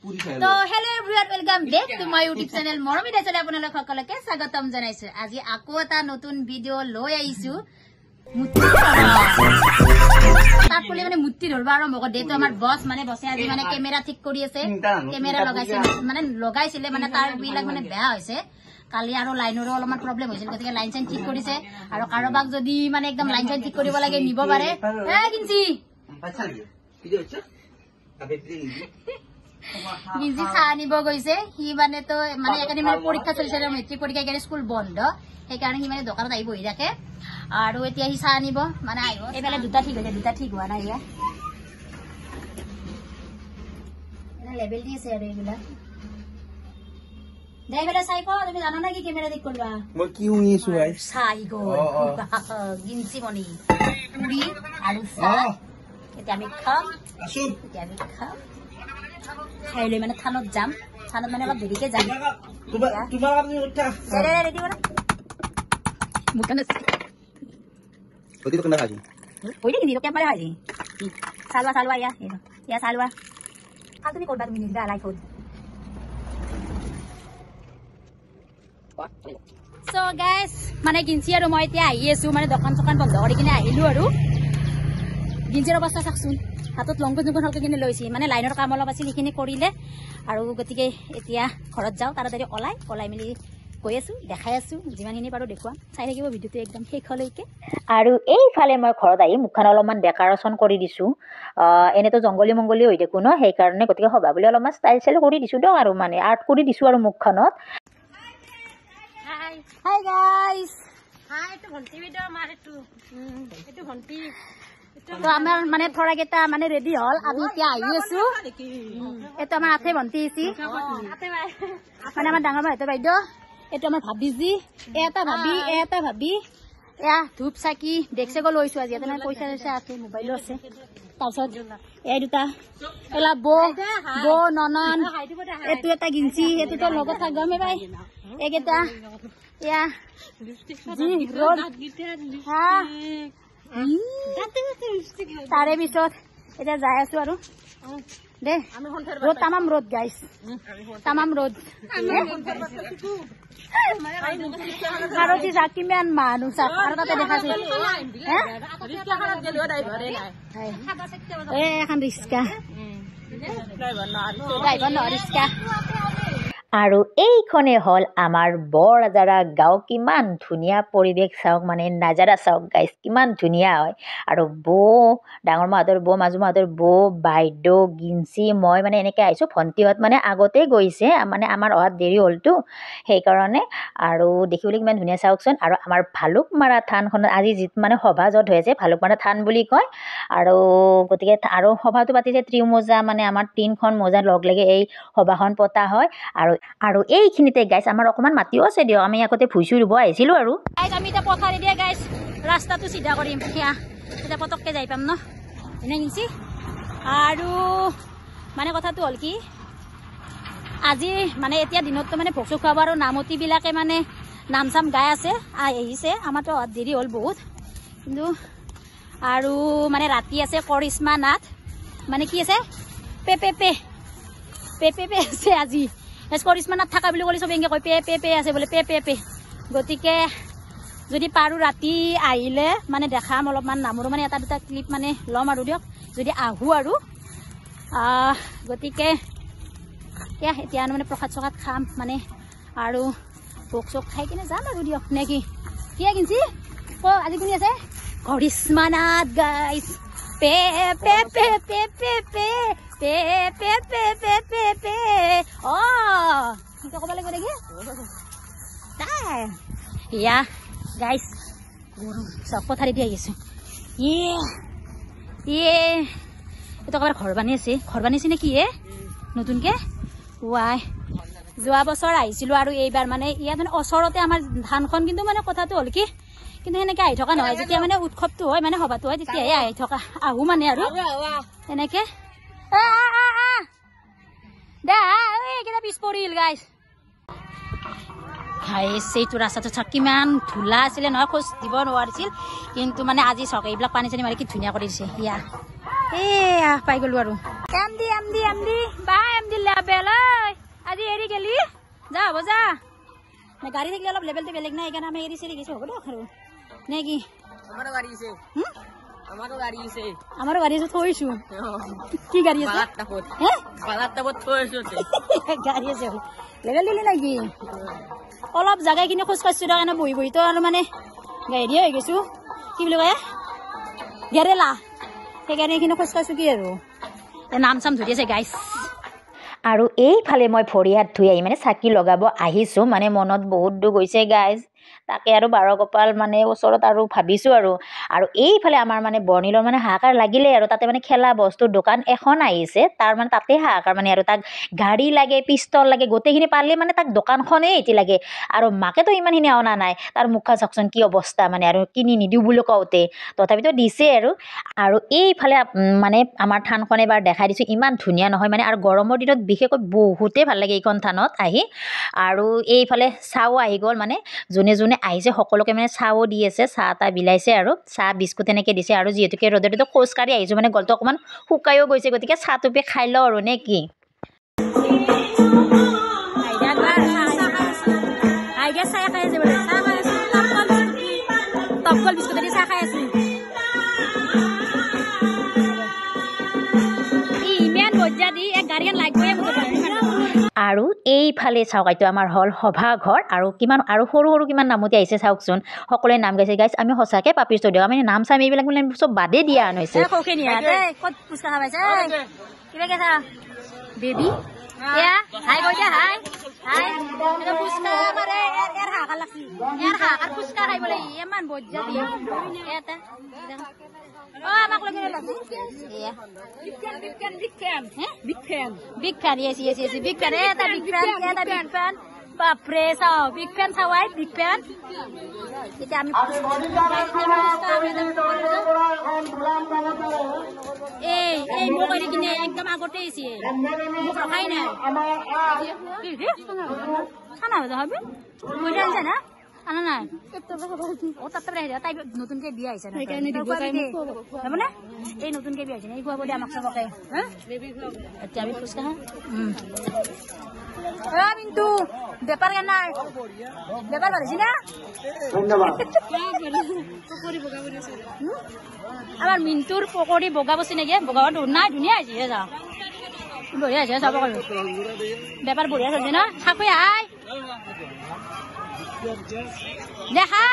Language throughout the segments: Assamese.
তো hello everyone welcome back to my YouTube channel Moromita চলে আপোনালোক সকলোকে স্বাগতম জনাইছো আজি আকৌ এটা নতুন ভিডিও লৈ আহিছো তাত বলে মানে মুত্তি ধৰবা আৰম্ভ কৰি দেটো আমাৰ বস মানে বসে আজি মানে ক্যামেৰা ঠিক কৰি আছে ক্যামেৰা লগাইছে মানে লগাইছিলে মানে তাৰ বিলাক মানে বেয়া হৈছে কালি আৰু লাইনৰো অলপমান প্ৰবলেম হৈছিল গতিকে লাইন চাইন ঠিক কৰিছে আৰু কাৰোবাক যদি মানে একদম লাইন চাইন ঠিক কৰিব লাগে নিব পাৰে এ কিনছি গিজি খা আনিব গৈছে সি মানে তো মানে একানি মানে পৰীক্ষা চলিছে মেট্ৰিক পৰীক্ষা একানি স্কুল বন্ধ সেইকাৰণে সি মানে দোকানত আহি বহি থাকে আৰু এতিয়া সি চাহ আনিব মানে আহিব এইফালে দুটা ঠিক হৈছে দুটা ঠিক হোৱা নাই ইয়া লেবেল দি আছে আৰু এইবিলাক দে এইফালে চাই কো তুমি জানা না কি কেমেৰা ঠিক কৰিবা মই কি শুনিছো ভাই চাই গো গিনছি মনি পুৰি আৰু চাহ এতিয়া আমি খাম খাই লৈ মানে থানত যাম থানত মানে অলপ দেৰিকে যাম চালৱা ইয়া চালৱা তুমি কৰবা তুমি নিজে আলাই থৈ সো গাইস মানে গিনছি আৰু মই এতিয়া আহি আছো মানে দোকান চকান বন্ধ কৰি কিনে আহিলো আৰু গিনছিৰ অৱস্থা চাকচোন হাতত লংকন জংকন হলকে কিনে লৈছি মানে লাইনৰ কাম অলপ আছিল সেইখিনি কৰিলে আৰু গতিকে এতিয়া ঘৰত যাওঁ তাড়াতাড়ি ওলাই মেলি গৈ আছো দেখাই আছো যিমানখিনি পাৰো দেখুৱাম চাই থাকিব ভিডিঅ'টো একদম শেষলৈকে আৰু এইফালে মই ঘৰত আহি মুখখন অলপমান ডেকাৰেশ্যন কৰি দিছো এনেতো জংগলী মংগলী হৈ থাকো ন সেইকাৰণে গতিকে সভা বুলি অলপমান ষ্টাইল ষ্টাইল কৰি দিছো দিয়ক আৰু মানে আৰ্ট কৰি দিছো আৰু মুখখনত হাই গাইস হাই তো ভন্টি ভিডিও মাৰেটো এটো ভন্টি তো আমাৰ মানে থৰা কেটা মানে ৰেডি হল আমি এতিয়া আহি আছো এটো আমাৰ আথে ভন্টি ইছি মানে আমাৰ ডাঙৰ ভাইটো বাইদেউ এটো আমাৰ ভাবিজি এটা ভাবি এয়া ধূপ চাকি দেখছে গো লৈছো আজি এটা পইচা লৈছে আছে মোবাইল আছে তাৰছত এই দুটা এলা বো ননন এটো এটা গিনছি এটো তো লগত থাকবে ভাই একেটা এয়া জি রোড হ্যাঁ তাৰে পিছত এতিয়া যাই আছো আৰু দে ৰোড তামাম ৰোড গাইস তামাম ৰোড আৰু কি কিমান মানুহ চাপ আৰু তাতে দেখাছে এখন ৰিক্সা ড্ৰাইভাৰ ন ৰিক্সা আৰু এইখনে হল আমাৰ বৰজাৰা গাঁও কিমান ধুনীয়া পৰিৱেশ চাওক মানে নাজাৰা চাওক গাইস কিমান ধুনীয়া হয় আৰু ডাঙৰ মাহঁতৰ মাজু মাহঁতৰ বাইদেউ গিনছি মই মানে এনেকৈ আহিছোঁ ভণ্টিহঁত মানে আগতে গৈছে মানে আমাৰ অহাত দেৰি হ'লতো সেইকাৰণে আৰু দেখিবলৈ কিমান ধুনীয়া চাওকচোন আৰু আমাৰ ভালুকমাৰা থানখনত আজি যিটো মানে সভা য'ত হৈ আছে ভালুকমাৰা থান বুলি কয় আৰু গতিকে আৰু সভাটো পাতিছে ত্ৰিমোজা মানে আমাৰ 3খন মোজা লগ লাগি এই সভাখন পতা হয় আৰু এইখিনিতে গাইস আমাৰ অকমান মাটিও আছে দিও আমি আগতে ভুইছু ৰুব আহিছিলো আৰু গাইস আমি এটা পথাৰি দিয়া গাইস ৰাস্তাটো সিধা কৰিম হিয়া এটা পটককে যাই পাম ন এনে নিছি আৰু মানে কথাটো হল কি আজি মানে এতিয়া দিনতটো মানে ভোগ খুৱাব আৰু নামতি বিলাকে মানে নাম চাম গাই আছে আহিছে আমাৰতো দেৰি হল বহুত কিন্তু আৰু মানে ৰাতি আছে কৰিশ্মা নাথ মানে কি আছে পে আছে আজি কৰিশ্মা নাথ থাকা বুলি ক'লে চবে এনেকৈ কয় পে আছে বোলে পে গতিকে যদি পাৰো ৰাতি আহিলে মানে দেখাম অলপমান নামৰো মানে এটা দুটা ক্লিপ মানে ল'ম আৰু দিয়ক যদি আহো আৰু গতিকে এতিয়া মানে প্ৰসাদ চসাদ খাম মানে আৰু ভোগ চোক খাই কিনে যাম আৰু দিয়ক নে কি কিনছি আজি কোনে আছে কৰিশ্মা নাথ গাইছ পে অ ক'ব লাগিব নেকি ইয়া গাইছ চব পথাৰি দি আহিছো এইটো একেবাৰে ঘৰ বানিছে নে কি নতুনকে ৱাই যোৱা বছৰ আহিছিলো আৰু এইবাৰ মানে ইয়াত মানে ওচৰতে আমাৰ ধানখন কিন্তু মানে কথাটো হ'ল কি কিন্তু সেনেকে আহি থকা নহয় যেতিয়া মানে উৎসৱটো হয় মানে সভাটো হয় তেতিয়াহে আহি থকা আহো মানে আৰু এনেকে কেইটা পিছ পৰিল গাইছ এইটো ৰাস্তাটো চাওক কিমান ধূলা আছিলে নহয় খোজ দিব নোৱাৰিছিল কিন্তু মানে আজি চাওক এইবিলাক পানী চানী মাৰি কি ধুনীয়া কৰি দিছে ইয়া পাই গলো আৰু এমডি বা এমডি লেবেল এৰি গেলি যা হ'ব যা গাড়ী থাকিলে অলপ লেভেলটো বেলেগ নাই সেইকাৰণে আমি এৰি চেৰি গৈছো হ'ব দিয়ক আৰু নে কি আমাৰো গাড়ী আছে থৈছো কি গাড়ী আছে গাড়ী আছে লেভেল দিলি নেকি অলপ জাগাখিনি খোজ কাঢ়িছো কাৰণে বহি বহি তো আৰু মানে গাড়ী হৈ গৈছো কি বুলি কয় গেৰেলা সেইকাৰণে এইখিনি খোজ কাঢ়িছো কি আৰু নাম চাম ধৰি আছে গাইছ আৰু এইফালে মই ভৰি হাত ধুই আহি মানে চাকি লগাব আহিছোঁ মানে মনত বহুত দুখ হৈছে গাইজ তাকে আৰু বাৰ কপাল মানে ওচৰত আৰু ভাবিছোঁ আৰু এইফালে আমাৰ মানে বৰ্ণিলৰ মানে হাহাকাৰ লাগিলে আৰু তাতে মানে খেলা বস্তুৰ দোকান এখন আহিছে তাৰ মানে তাতে হাহাকাৰ মানে আৰু তাক গাড়ী লাগে পিষ্টল লাগে গোটেইখিনি পালে মানে তাক দোকানখনেই এটি লাগে আৰু মাকেতো ইমানখিনি অনা নাই তাৰ মুখা চাওকচোন কি অৱস্থা মানে আৰু কিনি নিদিওঁ বুলি কওঁতে তথাপিতো দিছে আৰু এইফালে মানে আমাৰ থানখন এবাৰ দেখাই দিছোঁ ইমান ধুনীয়া নহয় মানে আৰু গৰমৰ দিনত বিশেষকৈ বহুতেই ভাল লাগে এইখন থানত আহি আৰু এইফালে চাহো আহি গ'ল মানে যোনে যোনে আহিছে সকলোকে মানে চাহো দি আছে চাহ তাহ বিলাইছে আৰু চাহ বিস্কুট এনেকৈ দিছে আৰু যিহেতুকে ৰ'দতো খোজকাঢ়ি আহিছোঁ মানে গলটো অকণমান শুকায়ো গৈছে গতিকে চাহটোপে খাই লওঁ আৰু নে কি আৰু এইফালে চাওক এইটো আমাৰ হ'ল সভাঘৰ আৰু কিমান আৰু সৰু সৰু কিমান নামতি আহিছে চাওকচোন সকলোৱে নাম গাইছে গাইছ আমি সঁচাকৈ পাপিছোঁ দিয়ক আমি নাম চাম এইবিলাক মানে চব বাদে দিয়া আনিছে বেবী হাই কৈছা হাই হাই ফুচকা মাৰে এৰ হাকাৰ লাগছি এৰ হাকাৰ ফুচকা খাই বোলে ইমান বজ্জা দিয়ে এটা অ আমাক লগে লাগছি এয়া big fan yes big fan এটা বিগ ফ্যান বাপৰে চাও বিগ ফ্যান চাওয়াই বিগ ফ্যান এটা আমি এই মোবাইল কিনে একদম আগতে এসে মুখ খাই না খানা হবে কইটা আনছে না আনা না ও তাতে রে তাই নতুনকে বিয়া আইছে না সেইকাৰণে দিব তাই হ'ব না এই নতুনকে বিয়া আইছে এই খুৱাব দে আমাক সবকে হ্যাঁ এতিয়া আমি ফুচকা কিন্তু ব্যাপার নাই ব্যাপার বাড়িছি না আমার মিন্টুর পকড়ি বগা বসি নাকি বগা নাই ধুনীয়া আছে যা বঢ়িয়া আছে চাব ব্যাপার বঢ়িয়া চলছে না খাকুই আই দেখা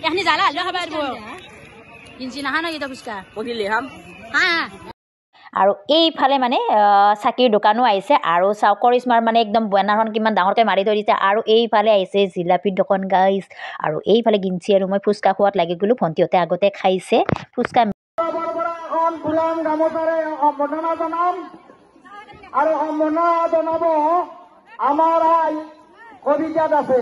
এখনি জ্বালা হালো খাব পাৰিব কিনছি নাহা নাই এটা ফুচকা পঢ়িলে হাম হা আৰু এইফালে মানে চাকিৰ দোকানো আহিছে আৰু চাওক কৰিশ্মাৰ মানে একদম বেনাৰখন কিমান ডাঙৰকৈ মাৰি থৈ দিছে আৰু এইফালে আহিছে জিলাপিৰ দোকান গাইছ আৰু এইফালে গিনছি আৰু মই ফুচকা খোৱাত লাগি গ'লোঁ ভণ্টিহঁতে আগতে খাইছে ফুচকা আৰু সম্বৰ্ধনা জনাব আমাৰ আই কবিতাত আছে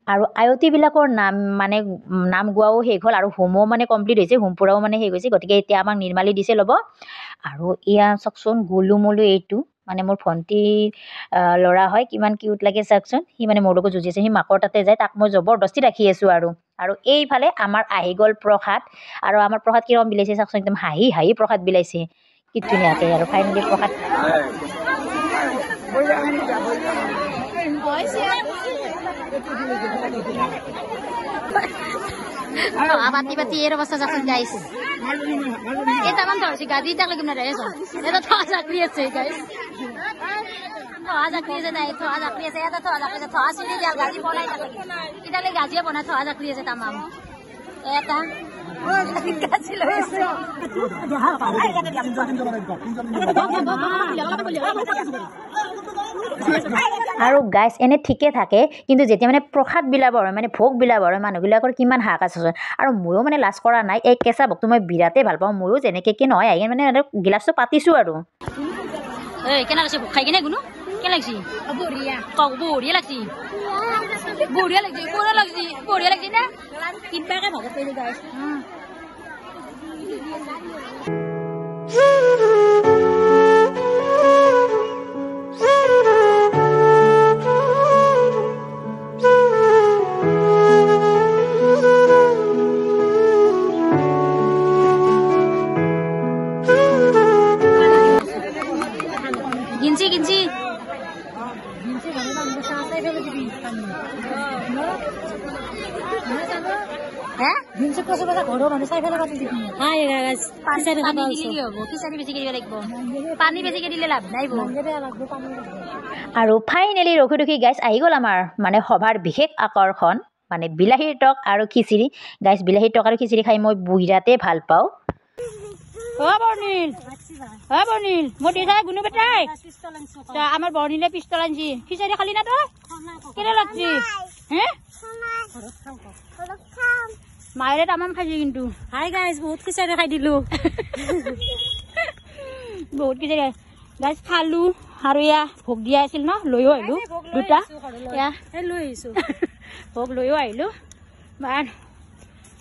আৰু আয়তীবিলাকৰ নাম মানে নাম গোৱাও শেষ হ'ল আৰু হোমো মানে কমপ্লিট হৈছে হোম পুৰাও মানে শেষ হৈছে গতিকে এতিয়া আমাক নিৰ্মালি দিছে ল'ব আৰু এয়া চাওকচোন গোলু মোলু এইটো মানে মোৰ ভণ্টি ল'ৰা হয় কিমান কিউট লাগে চাওকচোন সি মানে মোৰ লগত যুঁজি আছে সি মাকৰ তাতে যায় তাক মই জবৰদস্তি ৰাখি আছোঁ আৰু এইফালে আমাৰ আহি গ'ল প্ৰসাদ আৰু আমাৰ প্ৰসাদ কিৰম বিলাইছে চাওকচোন একদম হাঁহি হাঁহি প্ৰসাদ বিলাইছে কি ধুনীয়াকৈ আৰু ফাইনেলি প্ৰসাদ বাতি বাতি এর অবস্থা যাচ্ছে গাইস এটা মান ধরছি গাদি তাক লাগি না রে এটা তো চাকরি আছে গাইস তো চাকরি আছে নাই তো চাকরি আছে এটা তো চাকরি আছে তো আসিনি দিয়া গাদি বনাই তাক লাগি এটা লাগি গাজিয়ে বনা তো চাকরি আছে তামাম এটা গাজি লইছে আৰু গাইছ এনে ঠিকে থাকে কিন্তু যেতিয়া মানে প্ৰসাদ বিলাবৰ হয় মানে ভোগ বিলাবৰ হয় মানুহবিলাকৰ কিমান হাহাকাৰ আছে আৰু ময়ো মানে লাজ কৰা নাই এই কেঁচা ভোগটো মই বিৰাটেই ভাল পাওঁ ময়ো যেনেকৈ কি নহয় আহি মানে গিলাচটো পাতিছোঁ আৰু কেনে লাগছে খাই কিনে কোনো কে লাগছি বঢ়িয়া বঢ়িয়া লাগছি বঢ়িয়া লাগছি বঢ়িয়া লাগছি বঢ়িয়া লাগছি না কিবাকে ভাগত পেলি গাইছ হে দিনচে কষ্ট কথা ঘৰৰ মানুহ চাই ফেলে পাতি দিবি হাই গাইছ পানী দিলে কি হ'ব খিচাৰি বেছিকে দিব লাগিব পানী বেছিকে দিলে লাভ নাই বৌ লাগব পানী আৰু ফাইনেলি ৰখি গাইজ আহি গ'ল আমাৰ মানে সভাৰ বিশেষ আকৰ্ষণ মানে বিলাহীৰ টক আৰু খিচিৰি গাইজ বিলাহীৰ টক আৰু খিচিৰি খাই মই বিৰাতে ভাল পাওঁ বৰ্ণিল মই দেখাই গুণু বেটাই আমাৰ বৰ্ণিলে পিষ্টল আনছি খিচাৰি খালি না তই কেনে লাগছি হে মায়েৰে তামাম খাইছি কিন্তু হাই গাইছ বহুত খিচাৰি খাই দিলো বহুত খিচাৰি গাইজ খালো আৰু এয়া ভোগ দিয়া আছিল ন লৈও আহিলো দুটা এয়া লৈ আহিছো ভোগ লৈও আহিলো বাৰ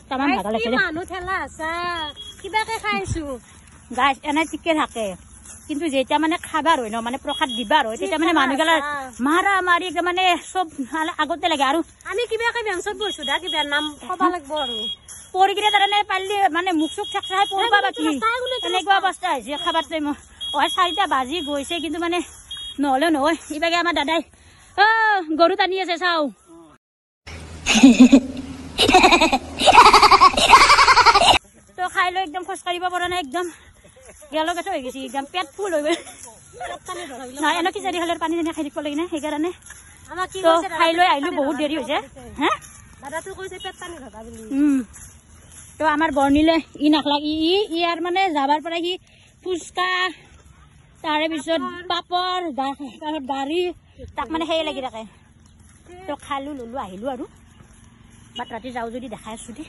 তামাম ভাগা লাগিছে মানুহ ঠেলা আছে কিবাকে খাইছো গাইজ এনে ঠিকে থাকে কিন্তু যেতিয়া মানে খাবাৰ হয় ন মানে প্ৰসাদ দিবাৰ হয় তেতিয়া মানে মানুহগিলাৰ মাৰা মাৰি একদম মানে চব আগতে লাগে আৰু আমি কিবাকে বেঞ্চত বহিছো দা কিবা নাম কব লাগব আৰু পৰি কিনে তাৰমানে পাৰিলে মানে মুখ চুখ চাক চাই পৰিবা বাকী এনেকুৱা অৱস্থা হৈছে খাবাৰ টাইম 4টা বাজি গৈছে কিন্তু মানে নহ'লেও নহয় ইবাগে আমাৰ দাদাই গৰু টানি আছে চাও তো খাই লৈ একদম খোজ কাঢ়িব পৰা নাই একদম গেলগেথ হৈ গৈছে একদম পেট ফুল হৈ গ'ল নাই এনে খিচাৰি খালে পানী চানী খাই থাকিব লাগে না সেইকাৰণে তো খাই লৈ আহিলো বহুত দেৰি হৈছে হা দাদাটো কৈছে পেট পানী ধৰা বুলি তো আমাৰ বৰ্ণিলে ই নাখলাক ইয়াৰ মানে যাবাৰ পৰা সি ফুচকা তাৰে পিছত পাপৰ গাড়ী তাক মানে সেই লাগি থাকে তো খালো ললো আহিলো আৰু বাট ৰাতি যাওঁ যদি দেখাই আছো দেই